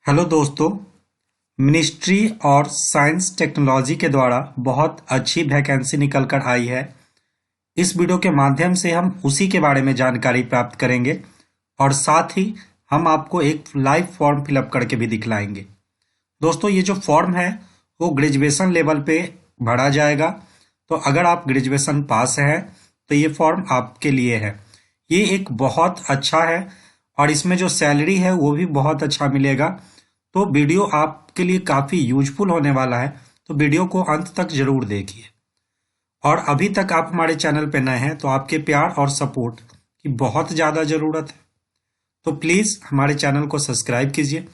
Hello दोस्तों। Ministry और science technology के द्वारा बहुत अच्छी वैकेंसी निकल कर आई है। इस वीडियो के माध्यम से हम उसी के बारे में जानकारी प्राप्त करेंगे और साथ ही हम आपको एक लाइव फॉर्म फिलअप करके भी दिखलाएंगे। दोस्तों, ये जो फॉर्म है वो ग्रेजुएशन लेवल पे भरा जाएगा। तो अगर आप ग्रेजुएशन पास हैं तो ये फॉर्म आपके लिए है। ये एक बहुत अच्छा है और इसमें जो सैलरी है वो भी बहुत अच्छा मिलेगा। तो वीडियो आपके लिए काफ़ी यूजफुल होने वाला है, तो वीडियो को अंत तक जरूर देखिए। और अभी तक आप हमारे चैनल पे नए हैं तो आपके प्यार और सपोर्ट की बहुत ज़्यादा ज़रूरत है। तो प्लीज़ हमारे चैनल को सब्सक्राइब कीजिए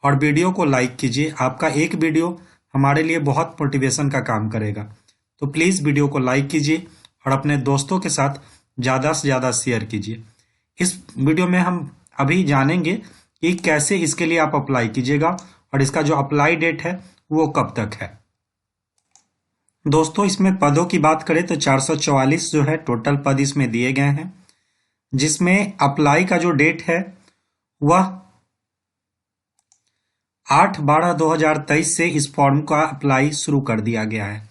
और वीडियो को लाइक कीजिए। आपका एक वीडियो हमारे लिए बहुत मोटिवेशन का काम करेगा। तो प्लीज़ वीडियो को लाइक कीजिए और अपने दोस्तों के साथ ज़्यादा से ज़्यादा शेयर कीजिए। इस वीडियो में हम अभी जानेंगे कि कैसे इसके लिए आप अप्लाई कीजिएगा और इसका जो अप्लाई डेट है वो कब तक है। दोस्तों, इसमें पदों की बात करें तो 444 जो है टोटल पद इसमें दिए गए हैं, जिसमें अप्लाई का जो डेट है वह 8/12/2023 से इस फॉर्म का अप्लाई शुरू कर दिया गया है।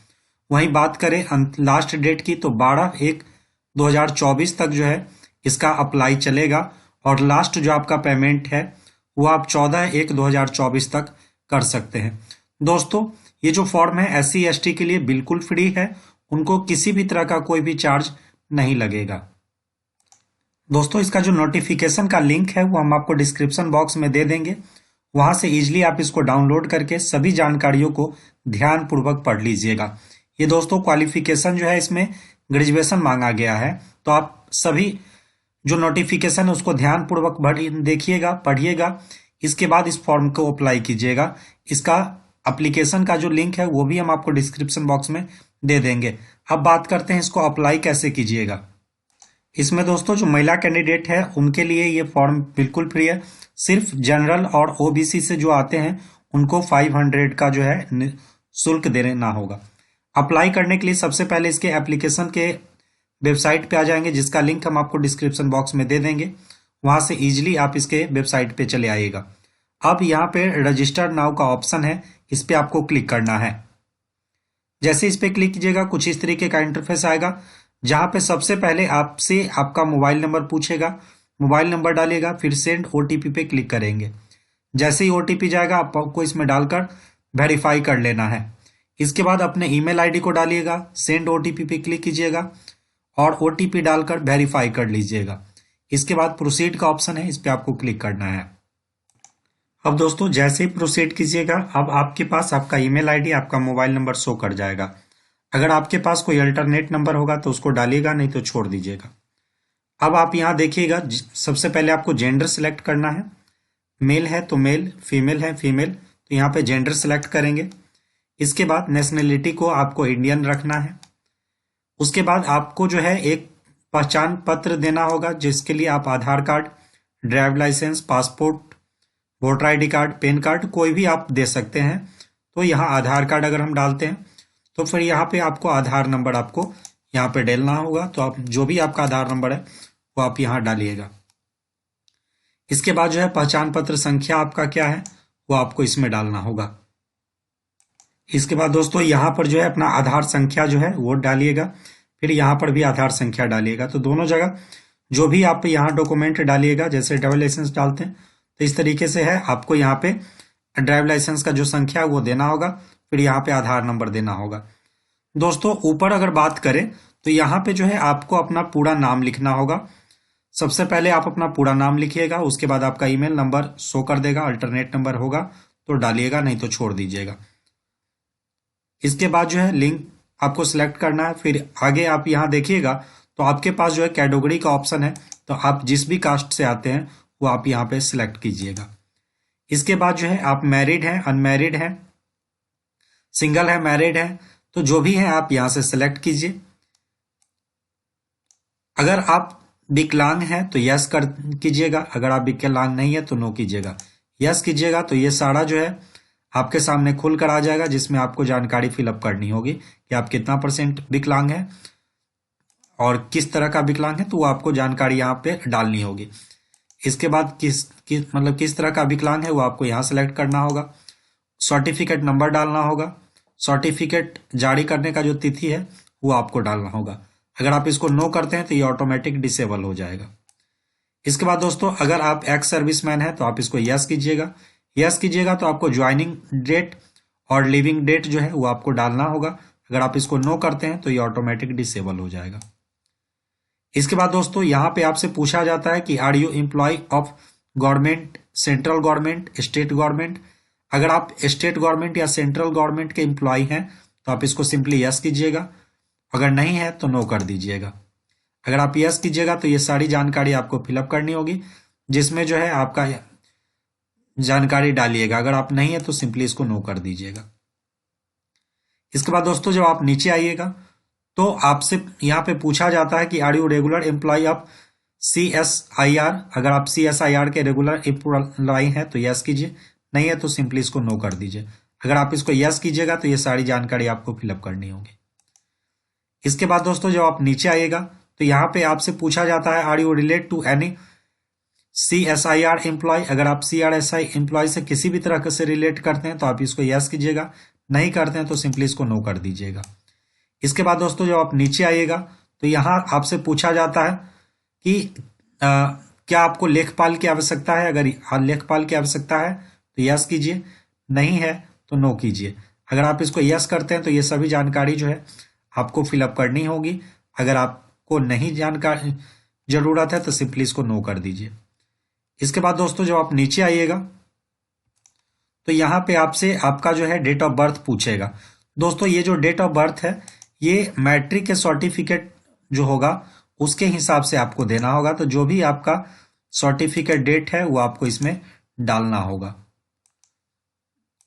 वहीं बात करें लास्ट डेट की तो 12/1/2024 तक जो है इसका अप्लाई चलेगा और लास्ट जो आपका पेमेंट है वो आप 14/1/2024 तक कर सकते हैं। दोस्तों, ये जो फॉर्म है SC/ST के लिए बिल्कुल फ्री है, उनको किसी भी तरह का कोई भी चार्ज नहीं लगेगा। दोस्तों, इसका जो नोटिफिकेशन का लिंक है वो हम आपको डिस्क्रिप्शन बॉक्स में दे देंगे। वहां से इजीली आप इसको डाउनलोड करके सभी जानकारियों को ध्यान पूर्वक पढ़ लीजिएगा। ये दोस्तों क्वालिफिकेशन जो है इसमें ग्रेजुएशन मांगा गया है, तो आप सभी जो नोटिफिकेशन है उसको ध्यान पूर्वक देखिएगा, पढ़िएगा। इसके बाद इस फॉर्म को अप्लाई कीजिएगा। इसका एप्लीकेशन का जो लिंक है वो भी हम आपको डिस्क्रिप्शन बॉक्स में दे देंगे। अब बात करते हैं इसको अप्लाई कैसे कीजिएगा। इसमें दोस्तों जो महिला कैंडिडेट है उनके लिए ये फॉर्म बिल्कुल फ्री है। सिर्फ जनरल और OBC से जो आते हैं उनको 500 का जो है शुल्क देना होगा। अप्लाई करने के लिए सबसे पहले इसके एप्लीकेशन के वेबसाइट पे आ जाएंगे, जिसका लिंक हम आपको डिस्क्रिप्शन बॉक्स में दे देंगे। वहां से इजीली आप इसके वेबसाइट पे चले आइएगा। अब यहाँ पे रजिस्टर नाउ का ऑप्शन है, इस पे आपको क्लिक करना है। जैसे इस पे क्लिक कीजिएगा कुछ इस तरीके का इंटरफेस आएगा, जहां पे सबसे पहले आपसे आपका मोबाइल नंबर पूछेगा। मोबाइल नंबर डालिएगा, फिर सेंड OTP पे क्लिक करेंगे। जैसे ही OTP जाएगा आपको इसमें डालकर वेरीफाई कर लेना है। इसके बाद अपने ईमेल ID को डालिएगा, सेंड OTP पे क्लिक कीजिएगा और OTP डालकर वेरीफाई कर लीजिएगा। इसके बाद प्रोसीड का ऑप्शन है, इस पे आपको क्लिक करना है। अब दोस्तों जैसे ही प्रोसीड कीजिएगा, अब आपके पास आपका ईमेल ID, आपका मोबाइल नंबर शो कर जाएगा। अगर आपके पास कोई अल्टरनेट नंबर होगा तो उसको डालिएगा, नहीं तो छोड़ दीजिएगा। अब आप यहाँ देखिएगा, सबसे पहले आपको जेंडर सिलेक्ट करना है। मेल है तो मेल, फीमेल है फीमेल, तो यहाँ पे जेंडर सिलेक्ट करेंगे। इसके बाद नेशनलिटी को आपको इंडियन रखना है। उसके बाद आपको जो है एक पहचान पत्र देना होगा, जिसके लिए आप Aadhaar card, driving licence, passport, voter ID card, PAN card कोई भी आप दे सकते हैं। तो यहाँ आधार कार्ड अगर हम डालते हैं तो फिर यहाँ पे आपको आधार नंबर आपको यहाँ पे डालना होगा। तो आप जो भी आपका आधार नंबर है वो आप यहाँ डालिएगा। इसके बाद जो है पहचान पत्र संख्या आपका क्या है वो आपको इसमें डालना होगा। इसके बाद दोस्तों यहाँ पर जो है अपना आधार संख्या जो है वो डालिएगा, फिर यहाँ पर भी आधार संख्या डालिएगा। तो दोनों जगह जो भी आप यहाँ डॉक्यूमेंट डालिएगा, जैसे ड्राइविंग लाइसेंस डालते हैं तो इस तरीके से है, आपको यहाँ पे ड्राइविंग लाइसेंस का जो संख्या है वो देना होगा, फिर यहाँ पे आधार नंबर देना होगा। दोस्तों ऊपर अगर बात करें तो यहाँ पे जो है आपको अपना पूरा नाम लिखना होगा। सबसे पहले आप अपना पूरा नाम लिखिएगा, उसके बाद आपका ईमेल नंबर शो कर देगा, अल्टरनेट नंबर होगा तो डालिएगा, नहीं तो छोड़ दीजिएगा। इसके बाद जो है लिंक आपको सिलेक्ट करना है। फिर आगे आप यहाँ देखिएगा तो आपके पास जो है कैटेगरी का ऑप्शन है, तो आप जिस भी कास्ट से आते हैं वो आप यहाँ पे सिलेक्ट कीजिएगा। इसके बाद जो है आप मैरिड हैं, अनमैरिड हैं, सिंगल है, मैरिड है, तो जो भी है आप यहाँ से सिलेक्ट कीजिए। अगर आप विकलांग हैं तो यस कर कीजिएगा, अगर आप विकलांग नहीं है तो नो कीजिएगा। यस कीजिएगा तो ये सारा जो है आपके सामने खुल कर आ जाएगा, जिसमें आपको जानकारी फिलअप करनी होगी कि आप कितना % विकलांग है और किस तरह का विकलांग है, तो वो आपको जानकारी यहाँ पे डालनी होगी। इसके बाद किस तरह का विकलांग है वो आपको यहाँ सेलेक्ट करना होगा। सर्टिफिकेट नंबर डालना होगा। सर्टिफिकेट जारी करने का जो तिथि है वो आपको डालना होगा। अगर आप इसको नो करते हैं तो ये ऑटोमेटिक डिसेबल हो जाएगा। इसके बाद दोस्तों अगर आप एक्स सर्विसमैन है तो आप इसको यस कीजिएगा। यस कीजिएगा तो आपको ज्वाइनिंग डेट और लिविंग डेट जो है वो आपको डालना होगा। अगर आप इसको नो करते हैं तो ये ऑटोमेटिक डिसेबल हो जाएगा। इसके बाद दोस्तों यहाँ पे आपसे पूछा जाता है कि are you employee of government, central government, state government. अगर आप स्टेट गवर्नमेंट या सेंट्रल गवर्नमेंट के एम्प्लॉय हैं तो आप इसको सिंपली यस कीजिएगा। अगर नहीं है तो नो कर दीजिएगा। अगर आप यस कीजिएगा तो ये सारी जानकारी आपको फिलअप करनी होगी, जिसमें जो है आपका जानकारी डालिएगा। अगर आप नहीं है तो सिंपली इसको नो कर दीजिएगा। इसके बाद दोस्तों जब आप नीचे आइएगा तो आपसे यहाँ पे पूछा जाता है कि are you regular employee of CSIR। अगर आप CSIR के रेगुलर एम्प्लॉय हैं तो यस कीजिए, नहीं है तो सिंपली इसको नो कर दीजिए। अगर आप इसको यस कीजिएगा तो ये सारी जानकारी आपको फिलअप करनी होगी। इसके बाद दोस्तों जब आप नीचे आइएगा तो यहाँ पे आपसे पूछा जाता है are you relate to any CSIR employee. अगर आप CSI एम्प्लॉय से किसी भी तरह से रिलेट करते हैं तो आप इसको यस कीजिएगा, नहीं करते हैं तो सिंपली इसको नो कर दीजिएगा। इसके बाद दोस्तों जब आप नीचे आइएगा तो यहाँ आपसे पूछा जाता है कि क्या आपको लेखपाल की आवश्यकता है। अगर लेखपाल की आवश्यकता है तो यस कीजिए, नहीं है तो नो कीजिए। अगर आप इसको यस करते हैं तो ये सभी जानकारी जो है आपको फिलअप करनी होगी। अगर आपको नहीं जानकारी जरूरत है तो सिंपली इसको नो कर दीजिए। इसके बाद दोस्तों जब आप नीचे आइएगा तो यहाँ पे आपसे आपका जो है डेट ऑफ बर्थ पूछेगा। दोस्तों ये जो डेट ऑफ बर्थ है ये मैट्रिक के सर्टिफिकेट जो होगा उसके हिसाब से आपको देना होगा। तो जो भी आपका सर्टिफिकेट डेट है वो आपको इसमें डालना होगा।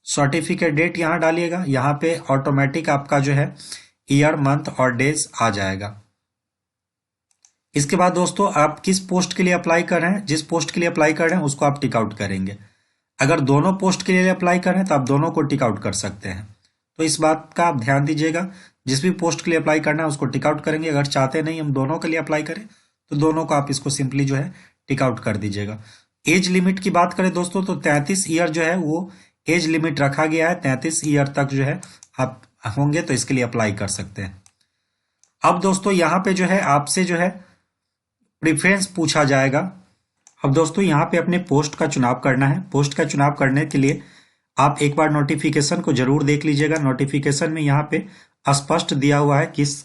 सर्टिफिकेट डेट यहाँ डालिएगा, यहाँ पे ऑटोमेटिक आपका जो है ईयर, मंथ और डेज आ जाएगा। इसके बाद दोस्तों आप किस पोस्ट के लिए अप्लाई कर रहे हैं, जिस पोस्ट के लिए अप्लाई कर रहे हैं उसको आप टिक आउट करेंगे। अगर दोनों पोस्ट के लिए अप्लाई कर रहे हैं तो आप दोनों को टिक आउट कर सकते हैं। तो इस बात का आप ध्यान दीजिएगा, जिस भी पोस्ट के लिए अप्लाई करना है उसको टिक आउट करेंगे। अगर चाहते नहीं हम दोनों के लिए अप्लाई करें तो दोनों को आप इसको सिंपली जो है टिक आउट कर दीजिएगा। एज लिमिट की बात करें दोस्तों तो 33 ईयर जो है वो एज लिमिट रखा गया है। 33 ईयर तक जो है आप होंगे तो इसके लिए अप्लाई कर सकते हैं। अब दोस्तों यहाँ पे जो है आपसे जो है प्रेफरेंस पूछा जाएगा। अब दोस्तों यहाँ पे अपने पोस्ट का चुनाव करना है। पोस्ट का चुनाव करने के लिए आप एक बार नोटिफिकेशन को जरूर देख लीजिएगा। नोटिफिकेशन में यहाँ पे स्पष्ट दिया हुआ है किस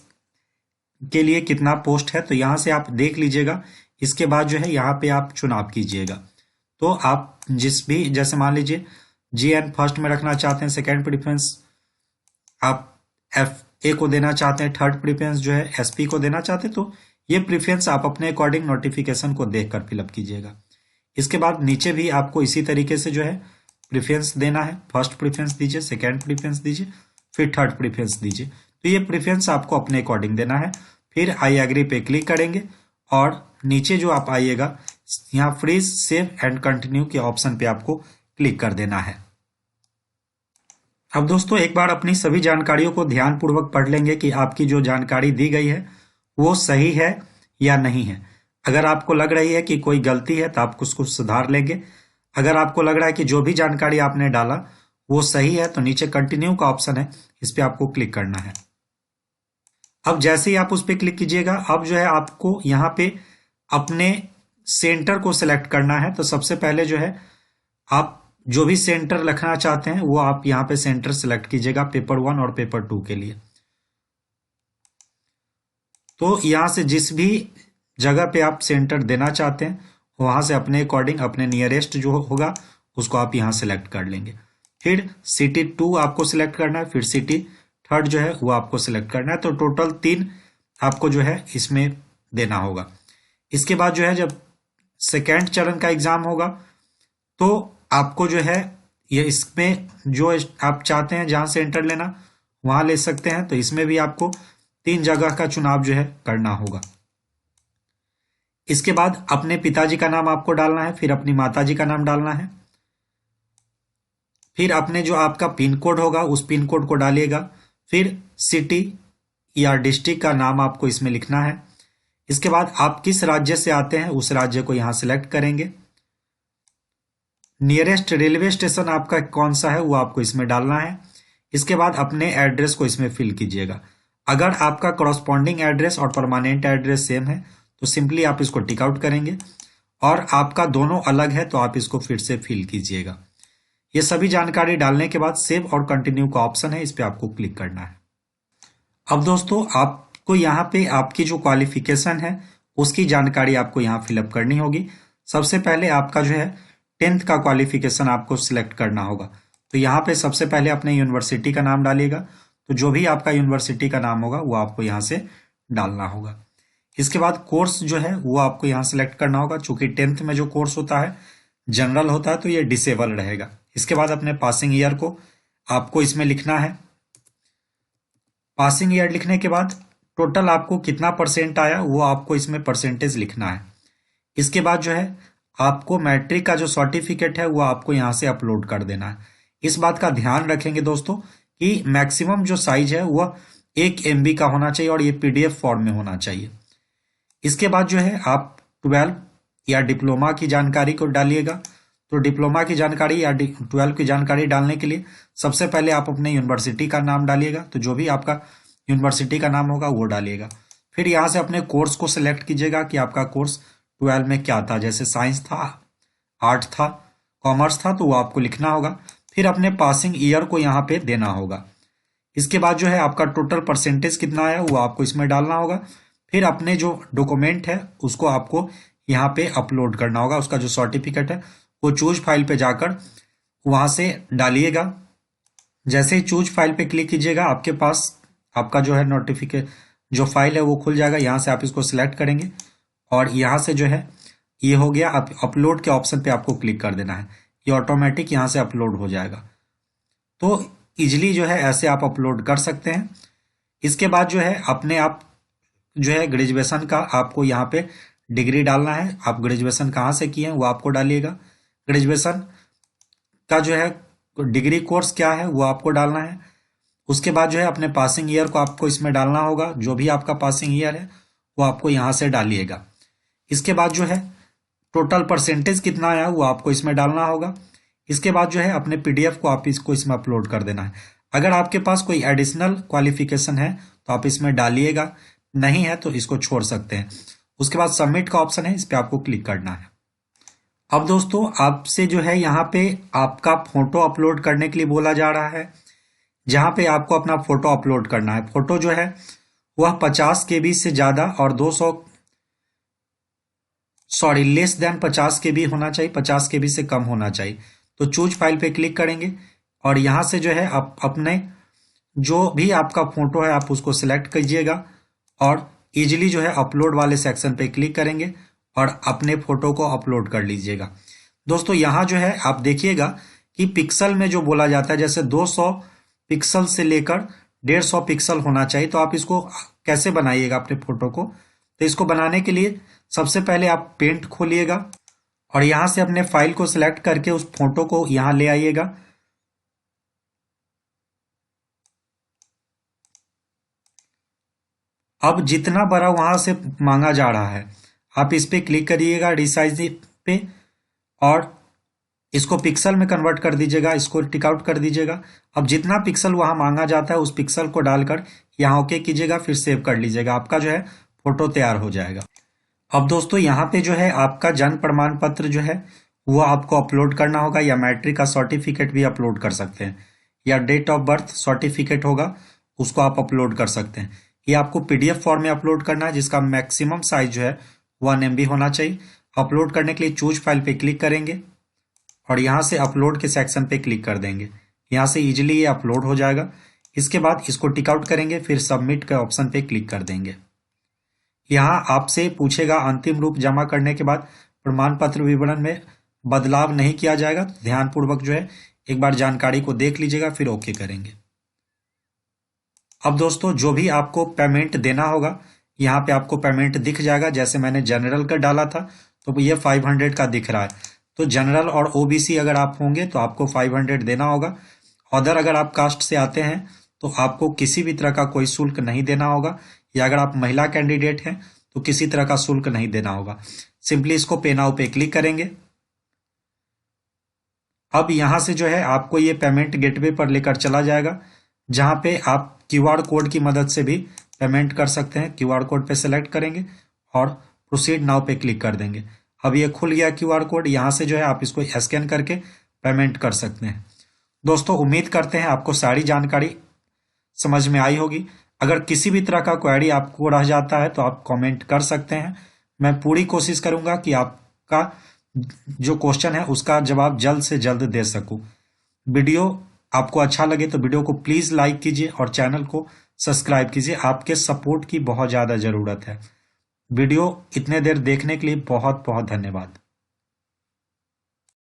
के लिए कितना पोस्ट है, तो यहाँ से आप देख लीजिएगा। इसके बाद जो है यहाँ पे आप चुनाव कीजिएगा। तो आप जिस भी, जैसे मान लीजिए GN फर्स्ट में रखना चाहते हैं, सेकेंड प्रेफरेंस आप FA को देना चाहते हैं, थर्ड प्रेफरेंस जो है SP को देना चाहते हैं, तो ये प्रेफरेंस आप अपने अकॉर्डिंग नोटिफिकेशन को देखकर फिलअप कीजिएगा। इसके बाद नीचे भी आपको इसी तरीके से जो है प्रेफरेंस देना है। फर्स्ट प्रेफरेंस दीजिए, सेकेंड प्रेफरेंस दीजिए, फिर थर्ड प्रेफरेंस दीजिए। तो ये प्रेफरेंस आपको अपने अकॉर्डिंग देना है। फिर आई एग्री पे क्लिक करेंगे और नीचे जो आप आइएगा यहाँ फ्रीज, सेव एंड कंटिन्यू के ऑप्शन पे आपको क्लिक कर देना है। अब दोस्तों एक बार अपनी सभी जानकारियों को ध्यानपूर्वक पढ़ लेंगे कि आपकी जो जानकारी दी गई है वो सही है या नहीं है। अगर आपको लग रही है कि कोई गलती है तो आप उसको सुधार लेंगे। अगर आपको लग रहा है कि जो भी जानकारी आपने डाला वो सही है तो नीचे कंटिन्यू का ऑप्शन है, इस पे आपको क्लिक करना है। अब जैसे ही आप उस पर क्लिक कीजिएगा, अब जो है आपको यहाँ पे अपने सेंटर को सिलेक्ट करना है। तो सबसे पहले जो है आप जो भी सेंटर रखना चाहते हैं वो आप यहाँ पे सेंटर सिलेक्ट कीजिएगा, पेपर 1 और पेपर 2 के लिए। तो यहाँ से जिस भी जगह पे आप सेंटर देना चाहते हैं वहां से अपने अकॉर्डिंग अपने नियरेस्ट जो होगा उसको आप यहाँ सेलेक्ट कर लेंगे। फिर सिटी 2 आपको सिलेक्ट करना है, फिर सिटी 3 जो है वो आपको सिलेक्ट करना है। तो टोटल 3 आपको जो है इसमें देना होगा। इसके बाद जो है जब सेकेंड चरण का एग्जाम होगा तो आपको जो है ये इसमें जो आप चाहते हैं जहां सेंटर लेना वहां ले सकते हैं। तो इसमें भी आपको 3 जगह का चुनाव जो है करना होगा। इसके बाद अपने पिताजी का नाम आपको डालना है, फिर अपनी माताजी का नाम डालना है, फिर अपने जो आपका पिन कोड होगा उस पिन कोड को डालिएगा, फिर सिटी या डिस्ट्रिक्ट का नाम आपको इसमें लिखना है। इसके बाद आप किस राज्य से आते हैं उस राज्य को यहाँ सिलेक्ट करेंगे। नियरेस्ट रेलवे स्टेशन आपका कौन सा है वो आपको इसमें डालना है। इसके बाद अपने एड्रेस को इसमें फिल कीजिएगा। अगर आपका करस्पॉन्डिंग एड्रेस और परमानेंट एड्रेस सेम है तो सिंपली आप इसको टिक आउट करेंगे, और आपका दोनों अलग है तो आप इसको फिर से फिल कीजिएगा। ये सभी जानकारी डालने के बाद सेव और कंटिन्यू का ऑप्शन है, इस पर आपको क्लिक करना है। अब दोस्तों आपको यहाँ पे आपकी जो क्वालिफिकेशन है उसकी जानकारी आपको यहाँ फिलअप करनी होगी। सबसे पहले आपका जो है 10th का क्वालिफिकेशन आपको सिलेक्ट करना होगा। तो यहाँ पे सबसे पहले अपने यूनिवर्सिटी का नाम डालिएगा। तो जो भी आपका यूनिवर्सिटी का नाम होगा वो आपको यहाँ से डालना होगा। इसके बाद कोर्स जो है वो आपको यहाँ सेलेक्ट करना होगा। चूंकि 10th में जो कोर्स होता है जनरल होता है तो ये डिसेबल रहेगा। इसके बाद अपने पासिंग ईयर को आपको इसमें लिखना है। पासिंग ईयर लिखने के बाद टोटल आपको कितना परसेंट आया वो आपको इसमें परसेंटेज लिखना है। इसके बाद जो है आपको मैट्रिक का जो सर्टिफिकेट है वो आपको यहाँ से अपलोड कर देना है। इस बात का ध्यान रखेंगे दोस्तों कि मैक्सिमम जो साइज है वह 1 MB का होना चाहिए और ये PDF फॉर्म में होना चाहिए। इसके बाद जो है आप 12 या डिप्लोमा की जानकारी को डालिएगा। तो डिप्लोमा की जानकारी या 12 की जानकारी डालने के लिए सबसे पहले आप अपने यूनिवर्सिटी का नाम डालिएगा। तो जो भी आपका यूनिवर्सिटी का नाम होगा वो डालिएगा। फिर यहाँ से अपने कोर्स को सिलेक्ट कीजिएगा कि आपका कोर्स 12 में क्या था। जैसे साइंस था, आर्ट था, कॉमर्स था, तो वो आपको लिखना होगा। फिर अपने पासिंग ईयर को यहाँ पे देना होगा। इसके बाद जो है आपका टोटल परसेंटेज कितना आया वो आपको इसमें डालना होगा। फिर अपने जो डॉक्यूमेंट है उसको आपको यहाँ पे अपलोड करना होगा। उसका जो सर्टिफिकेट है वो चूज फाइल पे जाकर वहाँ से डालिएगा। जैसे ही चूज फाइल पे क्लिक कीजिएगा आपके पास आपका जो है नोटिफिकेट जो फाइल है वो खुल जाएगा। यहाँ से आप इसको सिलेक्ट करेंगे और यहाँ से जो है ये हो गया। आप अपलोड के ऑप्शन पे आपको क्लिक कर देना है, ये ऑटोमेटिक यहाँ से अपलोड हो जाएगा। तो इजीली जो है ऐसे आप अपलोड कर सकते हैं। इसके बाद जो है अपने आप जो है ग्रेजुएशन का आपको यहाँ पे डिग्री डालना है। आप ग्रेजुएशन कहाँ से किए हैं वो आपको डालिएगा। ग्रेजुएशन का जो है डिग्री कोर्स क्या है वो आपको डालना है। उसके बाद जो है अपने पासिंग ईयर को आपको इसमें डालना होगा। जो भी आपका पासिंग ईयर है वो आपको यहाँ से डालिएगा। इसके बाद जो है टोटल परसेंटेज कितना आया वो आपको इसमें डालना होगा। इसके बाद जो है अपने PDF को आप इसको इसमें अपलोड कर देना है। अगर आपके पास कोई एडिशनल क्वालिफिकेशन है तो आप इसमें डालिएगा, नहीं है तो इसको छोड़ सकते हैं। उसके बाद सबमिट का ऑप्शन है, इस पर आपको क्लिक करना है। अब दोस्तों आपसे जो है यहाँ पे आपका फोटो अपलोड करने के लिए बोला जा रहा है, जहाँ पे आपको अपना फोटो अपलोड करना है। फोटो जो है वह 50 KB से ज़्यादा और लेस देन 50 KB होना चाहिए, 50 KB से कम होना चाहिए। तो चूज फाइल पे क्लिक करेंगे और यहाँ से जो है आप अपने जो भी आपका फोटो है आप उसको सिलेक्ट कीजिएगा और इजीली जो है अपलोड वाले सेक्शन पे क्लिक करेंगे और अपने फोटो को अपलोड कर लीजिएगा। दोस्तों यहाँ जो है आप देखिएगा कि पिक्सल में जो बोला जाता है जैसे 200 पिक्सल से लेकर 150 पिक्सल होना चाहिए। तो आप इसको कैसे बनाइएगा अपने फोटो को, तो इसको बनाने के लिए सबसे पहले आप पेंट खोलिएगा और यहाँ से अपने फाइल को सिलेक्ट करके उस फोटो को यहाँ ले आइएगा। अब जितना बड़ा वहां से मांगा जा रहा है आप इस पे क्लिक करिएगा रिसाइज पे और इसको पिक्सल में कन्वर्ट कर दीजिएगा, इसको टिक आउट कर दीजिएगा। अब जितना पिक्सल वहां मांगा जाता है उस पिक्सल को डालकर यहाँ ओके कीजिएगा, फिर सेव कर लीजिएगा। आपका जो है फोटो तैयार हो जाएगा। अब दोस्तों यहाँ पे जो है आपका जन्म प्रमाण पत्र जो है वो आपको अपलोड करना होगा, या मैट्रिक का सर्टिफिकेट भी अपलोड कर सकते हैं, या डेट ऑफ बर्थ सर्टिफिकेट होगा उसको आप अपलोड कर सकते हैं। ये आपको PDF फॉर्म में अपलोड करना है जिसका मैक्सिमम साइज जो है 1 MB होना चाहिए। अपलोड करने के लिए चूज फाइल पे क्लिक करेंगे और यहाँ से अपलोड के सेक्शन पे क्लिक कर देंगे। यहाँ से इजीली ये अपलोड हो जाएगा। इसके बाद इसको टिक आउट करेंगे, फिर सबमिट के ऑप्शन पे क्लिक कर देंगे। यहाँ आपसे पूछेगा अंतिम रूप जमा करने के बाद प्रमाण पत्र विवरण में बदलाव नहीं किया जाएगा। तो ध्यानपूर्वक जो है एक बार जानकारी को देख लीजिएगा, फिर ओके करेंगे। अब दोस्तों जो भी आपको पेमेंट देना होगा यहाँ पे आपको पेमेंट दिख जाएगा। जैसे मैंने जनरल का डाला था तो ये 500 का दिख रहा है। तो जनरल और OBC अगर आप होंगे तो आपको 500 देना होगा। अदर अगर आप कास्ट से आते हैं तो आपको किसी भी तरह का कोई शुल्क नहीं देना होगा, या अगर आप महिला कैंडिडेट हैं तो किसी तरह का शुल्क नहीं देना होगा। सिंपली इसको पे नाउ पे क्लिक करेंगे। अब यहां से जो है आपको ये पेमेंट गेटवे पर लेकर चला जाएगा, जहां पे आप क्यूआर कोड की मदद से भी पेमेंट कर सकते हैं। क्यूआर कोड पे सेलेक्ट करेंगे और प्रोसीड नाउ पे क्लिक कर देंगे। अब ये खुल गया क्यूआर कोड, यहाँ से जो है आप इसको स्कैन करके पेमेंट कर सकते हैं। दोस्तों उम्मीद करते हैं आपको सारी जानकारी समझ में आई होगी। अगर किसी भी तरह का क्वेरी आपको रह जाता है तो आप कमेंट कर सकते हैं। मैं पूरी कोशिश करूंगा कि आपका जो क्वेश्चन है उसका जवाब जल्द से जल्द दे सकूं। वीडियो आपको अच्छा लगे तो वीडियो को प्लीज लाइक कीजिए और चैनल को सब्सक्राइब कीजिए। आपके सपोर्ट की बहुत ज़्यादा ज़रूरत है। वीडियो इतने देर देखने के लिए बहुत बहुत धन्यवाद।